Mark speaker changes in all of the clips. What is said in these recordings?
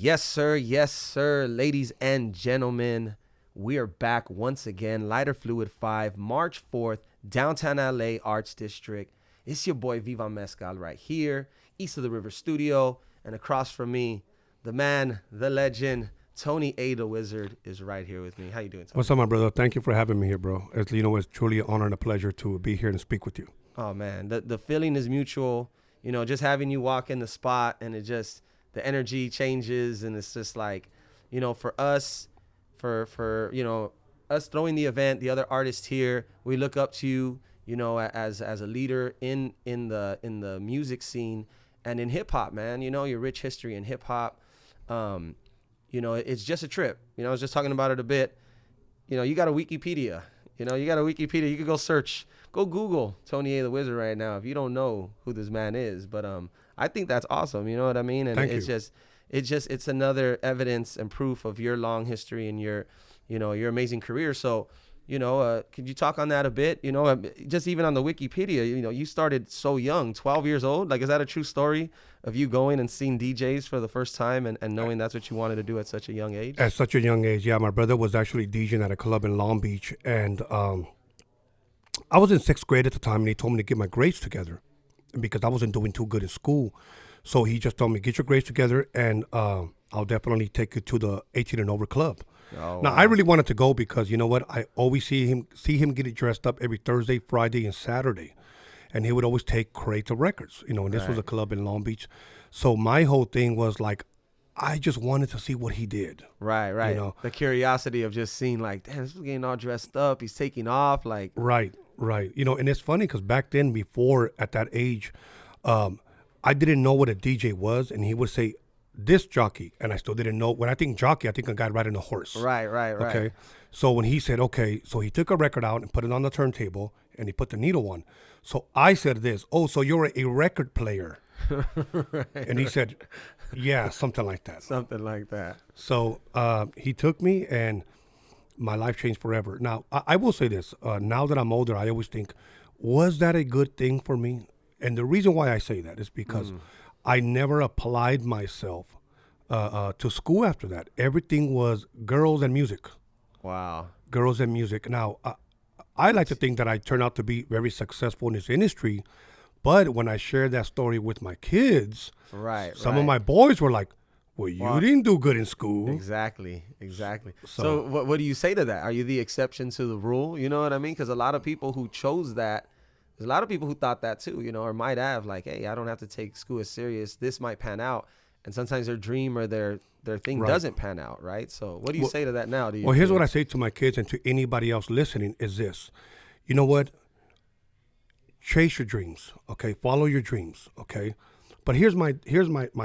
Speaker 1: Yes, sir. Yes, sir. Ladies and gentlemen, we are back once again. Lighter Fluid 5, March 4th, downtown LA Arts District. It's your boy Viva Mescal right here, east of the river studio. And across from me, the man, the legend, Tony A. the Wizard is right here with me. How you doing, Tony?
Speaker 2: What's up, my brother? Thank you for having me here, bro. As you know, it's truly an honor and a pleasure to be here and speak with you.
Speaker 1: Oh, man. The feeling is mutual. You know, just having you walk in the spot and it just... the energy changes, and it's just like, you know, for us, for you know, us throwing the event, the other artists here, we look up to you, you know, as a leader in the music scene and in hip hop, man. You know, your rich history in hip hop. You know, it's just a trip. You know, I was just talking about it a bit. You know, you got a Wikipedia. You know, you got a Wikipedia. You could go search, go Google Tony A. the Wizard right now if you don't know who this man is. But I think that's awesome. You know what I mean? And
Speaker 2: Thank
Speaker 1: it's
Speaker 2: you.
Speaker 1: it's another evidence and proof of your long history and your, you know, your amazing career. So, you know, could you talk on that a bit? You know, just even on the Wikipedia, you know, you started so young, 12 years old. Like, is that a true story of you going and seeing DJs for the first time and knowing that's what you wanted to do at such a young age?
Speaker 2: At such a young age, yeah. My brother was actually DJing at a club in Long Beach, and I was in 6th grade at the time, and he told me to get my grades together because I wasn't doing too good in school. So he just told me, get your grades together, and I'll definitely take you to the 18 and over club.
Speaker 1: Oh,
Speaker 2: Now,
Speaker 1: wow.
Speaker 2: I really wanted to go because, you know what, I always see him getting dressed up every Thursday, Friday, and Saturday. And he would always take crates of records, you know, and this was a club in Long Beach. So my whole thing was like, I just wanted to see what he did.
Speaker 1: Right.
Speaker 2: You know?
Speaker 1: The curiosity of just seeing like, damn, this is getting all dressed up. He's taking off. Like,
Speaker 2: Right. You know, and it's funny because back then, before at that age, I didn't know what a DJ was. And he would say, disc jockey. And I still didn't know. When I think jockey, I think a guy riding a horse.
Speaker 1: right.
Speaker 2: Okay. So when he said, okay, so he took a record out and put it on the turntable and he put the needle on. So I said this, oh, so you're a record player. And he said, yeah, something like that.
Speaker 1: Something like that.
Speaker 2: So he took me and my life changed forever. Now, I will say this. Now that I'm older, I always think, was that a good thing for me? And the reason why I say that is because I never applied myself to school after that. Everything was girls and music.
Speaker 1: Wow.
Speaker 2: Girls and music. Now, I like to think that I turned out to be very successful in this industry. But when I shared that story with my kids, some of my boys were like, well, you didn't do good in school.
Speaker 1: Exactly. So what do you say to that? Are you the exception to the rule? You know what I mean? Because a lot of people who chose that, there's a lot of people who thought that too, you know, or might have like, hey, I don't have to take school as serious. This might pan out. And sometimes their dream or their thing doesn't pan out, right? So what do you say to that now?
Speaker 2: Well, here's what I say to my kids and to anybody else listening is this. You know what? Chase your dreams, okay? Follow your dreams, okay? But here's my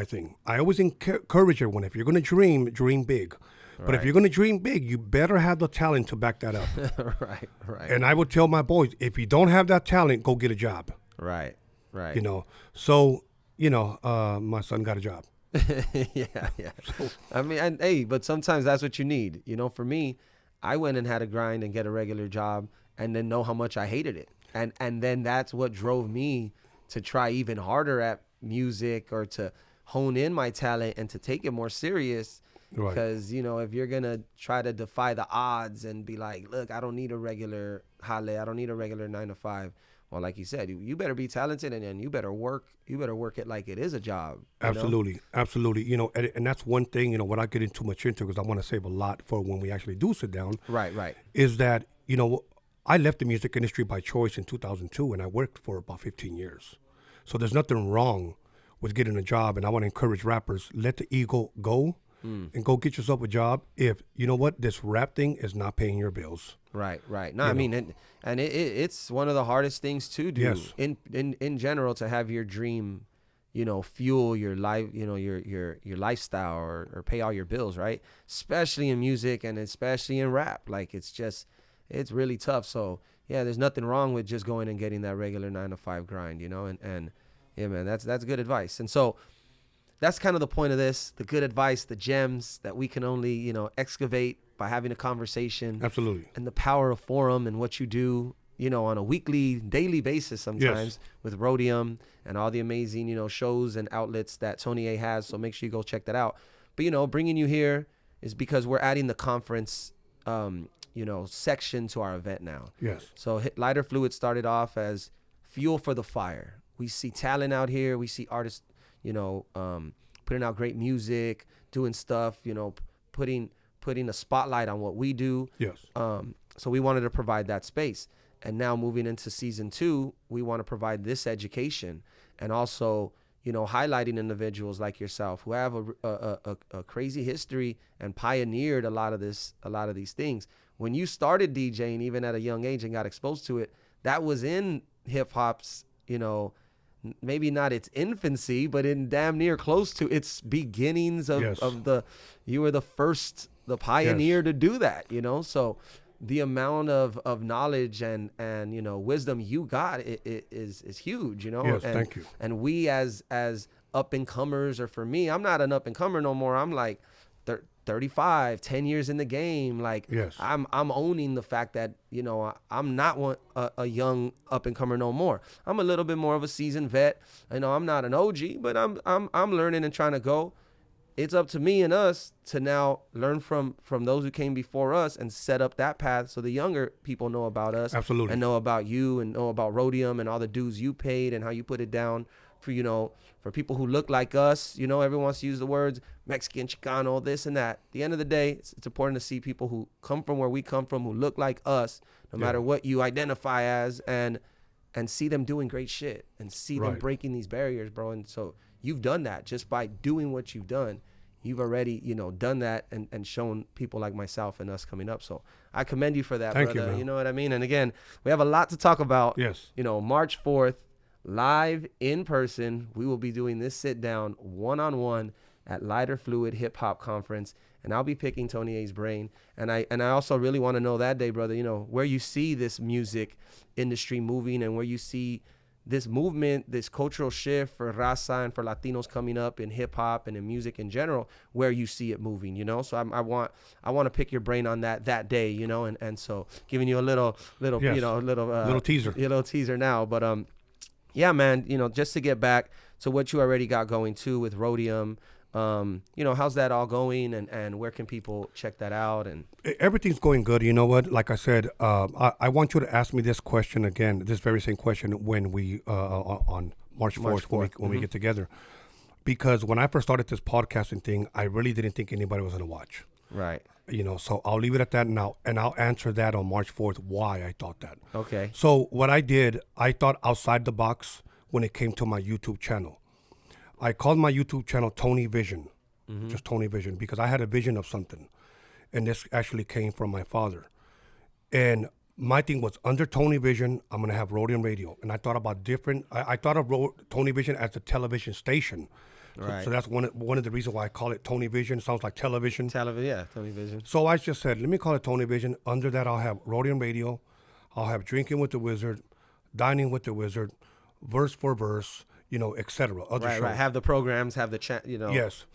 Speaker 2: thing. I always encourage everyone, if you're going to dream big. But if you're going to dream big, you better have the talent to back that up.
Speaker 1: Right.
Speaker 2: And I would tell my boys, if you don't have that talent, go get a job.
Speaker 1: Right.
Speaker 2: You know, so, you know, my son got a job.
Speaker 1: yeah. I mean, but sometimes that's what you need. You know, for me, I went and had to grind and get a regular job and then know how much I hated it. And then that's what drove me to try even harder at music or to hone in my talent and to take it more serious.
Speaker 2: Right.
Speaker 1: Because, you know, if you're going to try to defy the odds and be like, look, I don't need a regular jale, I don't need a regular 9 to 5. Well, like you said, you better be talented and you better work it like it is a job.
Speaker 2: Absolutely. You know, and that's one thing, you know, what I get too much into because I want to save a lot for when we actually do sit down.
Speaker 1: Right.
Speaker 2: Is that, you know, I left the music industry by choice in 2002 and I worked for about 15 years. So there's nothing wrong with getting a job. And I want to encourage rappers, let the ego go and go get yourself a job. If, you know what, this rap thing is not paying your bills.
Speaker 1: Right. No, I mean, it's one of the hardest things to do in general to have your dream, you know, fuel your life, you know, your lifestyle or pay all your bills, right? Especially in music and especially in rap. Like it's really tough. So yeah, there's nothing wrong with just going and getting that regular 9 to 5 grind, you know, and yeah, man, that's good advice. And so that's kind of the point of this, the good advice, the gems that we can only, you know, excavate by having a conversation.
Speaker 2: Absolutely.
Speaker 1: And the power of forum and what you do, you know, on a weekly, daily basis sometimes with Roadium and all the amazing, you know, shows and outlets that Tony A has. So make sure you go check that out. But, bringing you here is because we're adding the conference, section to our event now.
Speaker 2: Yes.
Speaker 1: So Lighter Fluid started off as fuel for the fire. We see talent out here. We see artists, putting out great music, doing stuff, putting a spotlight on what we do.
Speaker 2: Yes.
Speaker 1: So we wanted to provide that space. And now moving into season 2, we want to provide this education and also, highlighting individuals like yourself who have a crazy history and pioneered a lot of these things. When you started DJing, even at a young age, and got exposed to it, that was in hip hop's, maybe not its infancy, but in damn near close to its beginnings you were the pioneer to do that, So the amount of knowledge and wisdom you got is huge,
Speaker 2: Yes, thank you.
Speaker 1: And we as up and comers, or for me, I'm not an up and comer no more. I'm like 35, 10 years in the game. Like,
Speaker 2: yes.
Speaker 1: I'm owning the fact that, I'm not a young up and comer no more. I'm a little bit more of a seasoned vet. I'm not an OG, but I'm learning and trying to go. It's up to me and us to now learn from those who came before us and set up that path so the younger people know about us.
Speaker 2: Absolutely.
Speaker 1: And know about you and know about Roadium and all the dues you paid and how you put it down for, for people who look like us. Everyone wants to use the words Mexican, Chicano, this and that. At the end of the day, it's important to see people who come from where we come from, who look like us, no matter what you identify as, and see them doing great shit and see them breaking these barriers, bro. And so you've done that just by doing what you've done. You've already, done that and shown people like myself and us coming up. So I commend you for that,
Speaker 2: Thank
Speaker 1: brother.
Speaker 2: you
Speaker 1: know what I mean? And again, we have a lot to talk about.
Speaker 2: Yes.
Speaker 1: March 4th, live in person. We will be doing this sit down one-on-one at Lighter Fluid Hip Hop Conference. And I'll be picking Tony A's brain. And I also really want to know that day, brother, where you see this music industry moving and where you see this movement, this cultural shift for Raza and for Latinos coming up in hip hop and in music in general, where you see it moving, So I want to pick your brain on that day, and so giving you a little teaser now, but yeah, man, just to get back to what you already got going too with Roadium. How's that all going, and where can people check that out? And
Speaker 2: everything's going good. You know what? Like I said, I want you to ask me this question again, this very same question when we on March 4th, when we get together, because when I first started this podcasting thing, I really didn't think anybody was going to watch.
Speaker 1: Right.
Speaker 2: So I'll leave it at that now, and I'll answer that on March 4th why I thought that.
Speaker 1: Okay.
Speaker 2: So what I did, I thought outside the box when it came to my YouTube channel. I called my YouTube channel Tony Vision, just Tony Vision, because I had a vision of something. And this actually came from my father. And my thing was, under Tony Vision, I'm going to have Roadium Radio. And I thought about I thought of Tony Vision as a television station.
Speaker 1: Right.
Speaker 2: So that's one of the reasons why I call it Tony Vision. It sounds like television.
Speaker 1: Yeah, Tony Vision.
Speaker 2: So I just said, let me call it Tony Vision. Under that, I'll have Roadium Radio. I'll have Drinking with the Wizard, Dining with the Wizard, Verse for Verse, etc. Other shows.
Speaker 1: Right. Have the programs, have the chat,
Speaker 2: Yes.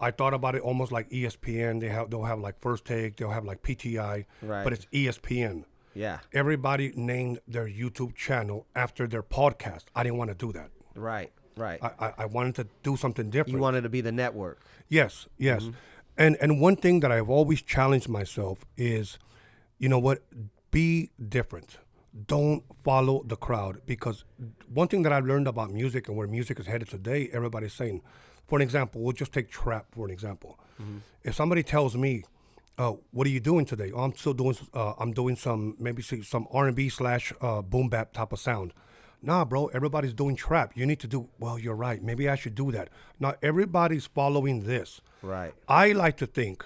Speaker 2: I thought about it almost like ESPN. They'll have like First Take. They'll have like PTI.
Speaker 1: Right.
Speaker 2: But it's ESPN.
Speaker 1: Yeah.
Speaker 2: Everybody named their YouTube channel after their podcast. I didn't want to do that.
Speaker 1: Right.
Speaker 2: I wanted to do something different.
Speaker 1: You wanted to be the network.
Speaker 2: Yes. And one thing that I've always challenged myself is, be different. Don't follow the crowd, because one thing that I've learned about music and where music is headed today, everybody's saying, for an example, we'll just take trap for an example. If somebody tells me, what are you doing today? Oh, I'm doing some R&B / boom bap type of sound. Nah, bro, everybody's doing trap. You need to do, well, you're right. Maybe I should do that. Now, everybody's following this.
Speaker 1: Right.
Speaker 2: I like to think,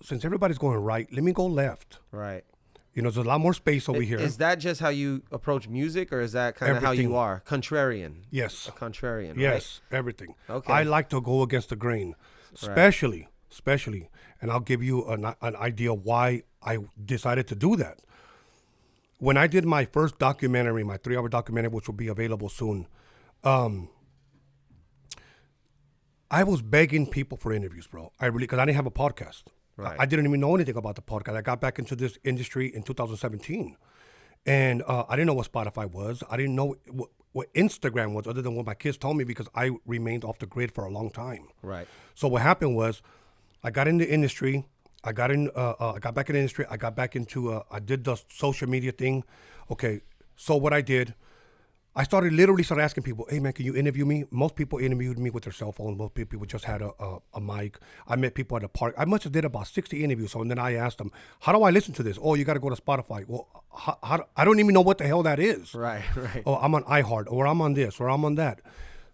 Speaker 2: since everybody's going right, let me go left.
Speaker 1: Right.
Speaker 2: There's a lot more space over here.
Speaker 1: Is that just how you approach music, or is that kind of how you are? Contrarian.
Speaker 2: Yes.
Speaker 1: A contrarian.
Speaker 2: Yes,
Speaker 1: right?
Speaker 2: everything.
Speaker 1: Okay.
Speaker 2: I like to go against the grain, especially, and I'll give you an idea why I decided to do that. When I did my first documentary, my 3-hour documentary, which will be available soon, I was begging people for interviews, bro. Because I didn't have a podcast.
Speaker 1: Right.
Speaker 2: I didn't even know anything about the podcast. I got back into this industry in 2017, and I didn't know what Spotify was. I didn't know what Instagram was, other than what my kids told me, because I remained off the grid for a long time.
Speaker 1: Right.
Speaker 2: So what happened was, I got in the industry. I got back in the industry. I got back into. I did the social media thing. Okay. So what I did, I literally started asking people, hey man, can you interview me? Most people interviewed me with their cell phone. Most people just had a mic. I met people at a park. I must have did about 60 interviews. So and then I asked them, how do I listen to this? Oh, you got to go to Spotify. Well, I don't even know what the hell that is.
Speaker 1: Right. Right.
Speaker 2: Oh, I'm on iHeart, or I'm on this, or I'm on that.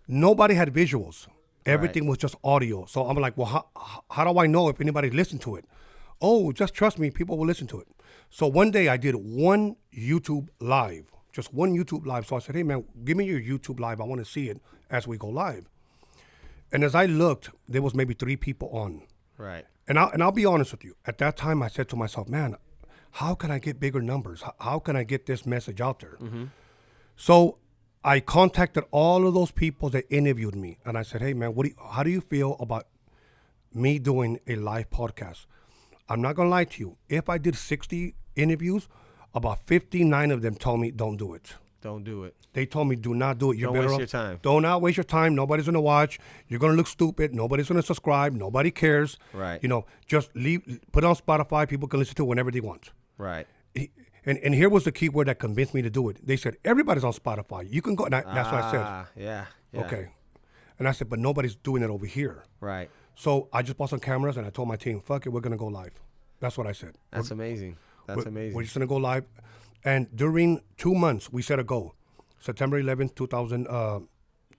Speaker 2: Nobody had visuals. Everything was just audio. So I'm like, well, how do I know if anybody listened to it? Oh, just trust me, people will listen to it. So one day I did one YouTube live. Just one YouTube live. So I said, hey man, give me your YouTube live. I want to see it as we go live. And as I looked, there was maybe 3 people on.
Speaker 1: Right.
Speaker 2: And I'll be honest with you. At that time, I said to myself, man, how can I get bigger numbers? How can I get this message out there? Mm-hmm. So I contacted all of those people that interviewed me. And I said, hey man, how do you feel about me doing a live podcast? I'm not going to lie to you. If I did 60 interviews, about 59 of them told me, don't do it.
Speaker 1: Don't do it.
Speaker 2: They told me, do not do it.
Speaker 1: Don't waste your time.
Speaker 2: Do not waste your time. Nobody's going to watch. You're going to look stupid. Nobody's going to subscribe. Nobody cares.
Speaker 1: Right.
Speaker 2: Just put it on Spotify. People can listen to it whenever they want.
Speaker 1: Right.
Speaker 2: And here was the key word that convinced me to do it. They said, everybody's on Spotify. You can go. That's what I said.
Speaker 1: Yeah.
Speaker 2: Okay. And I said, but nobody's doing it over here.
Speaker 1: Right.
Speaker 2: So I just bought some cameras and I told my team, fuck it, we're going to go live. That's what I said.
Speaker 1: That's amazing. That's amazing.
Speaker 2: We're just going to go live. And during 2 months, we set a goal. September 11th,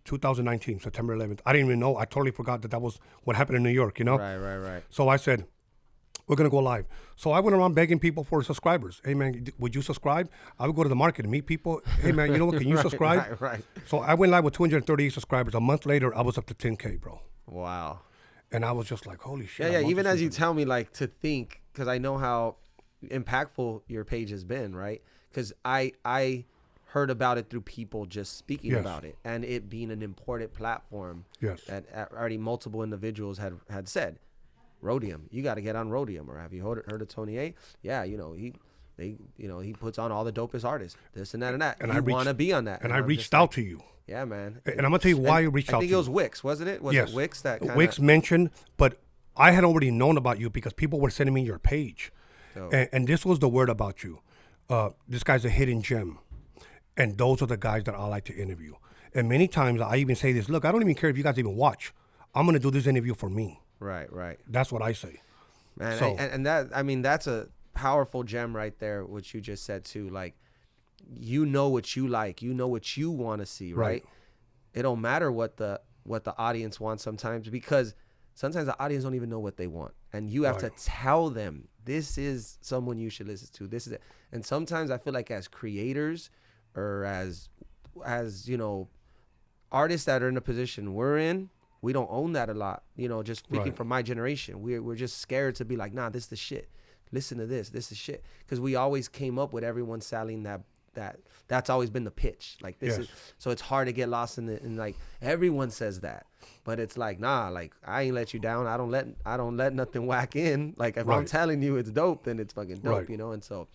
Speaker 2: 2019, September 11th. I didn't even know. I totally forgot that was what happened in New York,
Speaker 1: Right.
Speaker 2: So I said, we're going to go live. So I went around begging people for subscribers. Hey, man, would you subscribe? I would go to the market and meet people. Hey, man, you know what? Can you subscribe?
Speaker 1: Right.
Speaker 2: So I went live with 238 subscribers. A month later, I was up to 10K, bro.
Speaker 1: Wow.
Speaker 2: And I was just like, holy shit.
Speaker 1: Yeah. Even as you tell me, like, to think, because I know how impactful your page has been, right? Because I heard about it through people just speaking about it, and it being an important platform.
Speaker 2: Yes.
Speaker 1: That already multiple individuals had said, Roadium, you got to get on Roadium. Or have you heard of Tony A? Yeah, he puts on all the dopest artists, this and that and that. And I want to be on that.
Speaker 2: And I reached out to you.
Speaker 1: Yeah, man.
Speaker 2: And I'm gonna tell you why you reached out to me.
Speaker 1: I think it was Wix, wasn't it? Was it Wix that kinda...
Speaker 2: Wix mentioned, but I had already known about you because people were sending me your page. Oh. And this was the word about you. This guy's a hidden gem. And those are the guys that I like to interview. And many times I even say this, look, I don't even care if you guys even watch. I'm going to do this interview for me.
Speaker 1: Right.
Speaker 2: That's what I say.
Speaker 1: Man, so, and that, I mean, that's a powerful gem right there, which you just said too. Like, you know what you like. You know what you want to see, right? It don't matter what the audience wants sometimes, because sometimes the audience don't even know what they want. And you have to tell them, this is someone you should listen to. This is it. And sometimes I feel like as creators or as artists that are in a position we're in, we don't own that a lot. Just speaking from my generation, we're just scared to be like, nah, this is the shit. Listen to this. This is shit. Because we always came up with everyone selling that's always been the pitch. Like this is, so it's hard to get lost in like everyone says that, but it's like, nah, like I ain't let you down. I don't let nothing whack in. Like if I'm telling you it's dope, then it's fucking dope, And so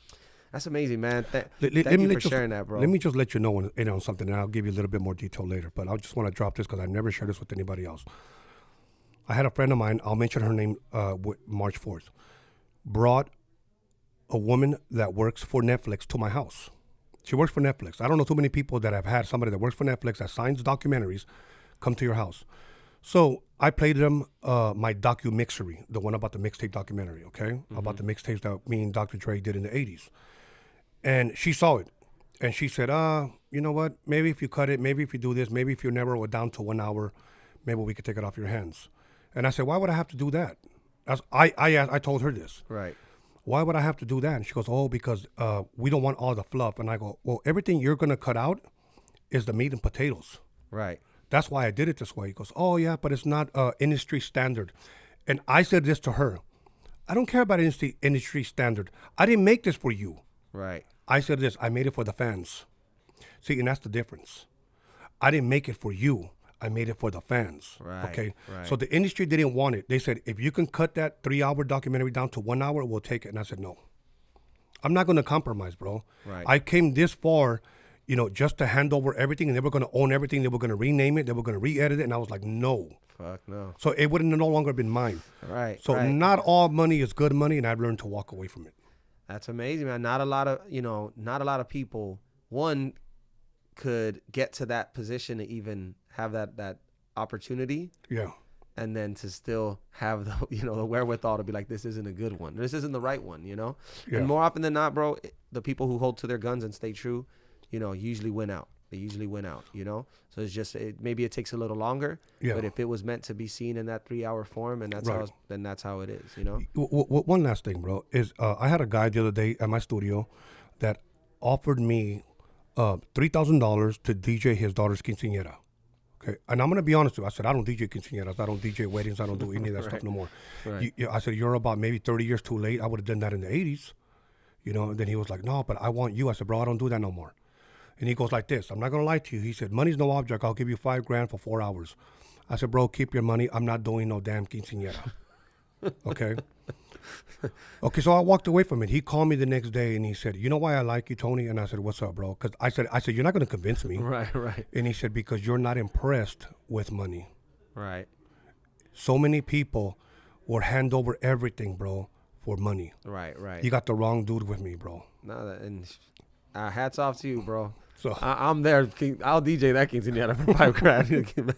Speaker 1: that's amazing, man. Thank you for sharing that, bro.
Speaker 2: Let me just let you know on something, and I'll give you a little bit more detail later. But I just want to drop this because I never shared this with anybody else. I had a friend of mine. I'll mention her name. March 4th, brought a woman that works for Netflix to my house. She works for Netflix. I don't know too many people that have had somebody that works for Netflix that signs documentaries come to your house. So I played them my docu-mixery, the one about the mixtape documentary, okay? About the mixtapes that me and Dr. Dre did in the 80s. And she saw it. And she said, you know what? Maybe if you cut it, maybe if you do this, maybe if you narrow it down to 1 hour, maybe we could take it off your hands. And I said, why would I have to do that? I told her this.
Speaker 1: Right.
Speaker 2: Why would I have to do that? And she goes, because we don't want all the fluff. And I go, well, everything you're going to cut out is the meat and potatoes.
Speaker 1: Right.
Speaker 2: That's why I did it this way. He goes, oh, yeah, but it's not industry standard. And I said this to her. I don't care about industry standard. I didn't make this for you.
Speaker 1: Right.
Speaker 2: I said this. I made it for the fans. See, and that's the difference. I didn't make it for you. I made it for the fans.
Speaker 1: Right.
Speaker 2: Okay.
Speaker 1: Right.
Speaker 2: So the industry didn't want it. They said, if you can cut that 3-hour documentary down to 1 hour, we'll take it. And I said, no. I'm not going to compromise, bro.
Speaker 1: Right.
Speaker 2: I came this far, you know, just to hand over everything, and they were going to own everything. They were going to rename it. They were going to re-edit it. And I was like, no.
Speaker 1: Fuck no.
Speaker 2: So it would have no longer been mine.
Speaker 1: Right.
Speaker 2: So not all money is good money, and I've learned to walk away from it.
Speaker 1: That's amazing, man. Not a lot of people, one, could get to that position to even have that opportunity.
Speaker 2: Yeah.
Speaker 1: And then to still have the wherewithal to be like, this isn't a good one. This isn't the right one, you know?
Speaker 2: Yeah.
Speaker 1: And more often than not, bro, the people who hold to their guns and stay true, you know, usually win out. They usually win out, you know? So it's just, maybe it takes a little longer, but if it was meant to be seen in that 3-hour form, and that's how it is, you know?
Speaker 2: One last thing, bro, is I had a guy the other day at my studio that offered me $3,000 to DJ his daughter's quinceañera. Okay, and I'm going to be honest with you. I said, I don't DJ quinceañeras. I don't DJ weddings. I don't do any of that stuff no more.
Speaker 1: Right.
Speaker 2: I said, you're about maybe 30 years too late. I would have done that in the 80s. You know, and then he was like, no, but I want you. I said, bro, I don't do that no more. And he goes like this. I'm not going to lie to you. He said, money's no object. I'll give you $5,000 for 4 hours. I said, bro, keep your money. I'm not doing no damn quinceañera. Okay? Okay, so I walked away from it. He called me the next day and he said, you know why I like you, Tony? And I said, what's up, bro? Because I said, you're not going to convince me.
Speaker 1: Right.
Speaker 2: And he said, because you're not impressed with money.
Speaker 1: Right.
Speaker 2: So many people will hand over everything, bro, for money.
Speaker 1: Right.
Speaker 2: You got the wrong dude with me, bro.
Speaker 1: No, and hats off to you, bro.
Speaker 2: So
Speaker 1: I'm there. I'll DJ that quinceañera for $5,000.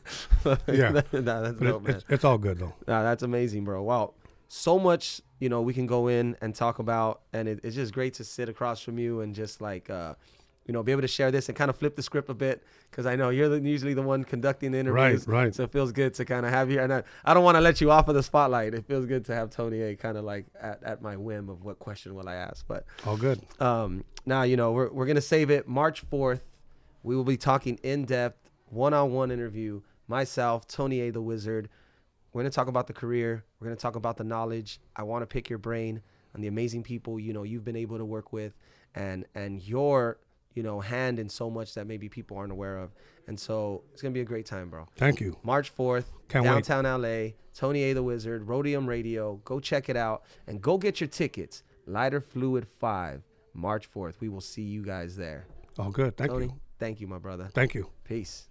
Speaker 2: Yeah.
Speaker 1: That's dope, man.
Speaker 2: It's all good, though.
Speaker 1: Nah, that's amazing, bro. Wow. So much, you know, we can go in and talk about, and it's just great to sit across from you and just like, you know, be able to share this and kind of flip the script a bit, because I know you're usually the one conducting the interviews.
Speaker 2: Right.
Speaker 1: So it feels good to kind of have you, and I don't want to let you off of the spotlight. It feels good to have Tony A kind of like at my whim of what question will I ask. But
Speaker 2: all good.
Speaker 1: Now, you know, we're gonna save it. March 4th, we will be talking in depth, one-on-one interview. Myself, Tony A the Wizard. We're going to talk about the career. We're going to talk about the knowledge. I want to pick your brain on the amazing people, you know, you've been able to work with, and your, you know, hand in so much that maybe people aren't aware of. And so it's going to be a great time, bro.
Speaker 2: Thank you.
Speaker 1: March 4th, downtown LA, Tony A the Wizard, Roadium Radio. Go check it out and go get your tickets. Lighter Fluid 5, March 4th. We will see you guys there.
Speaker 2: All good. Thank
Speaker 1: Tony,
Speaker 2: you.
Speaker 1: thank you, my brother.
Speaker 2: Thank you.
Speaker 1: Peace.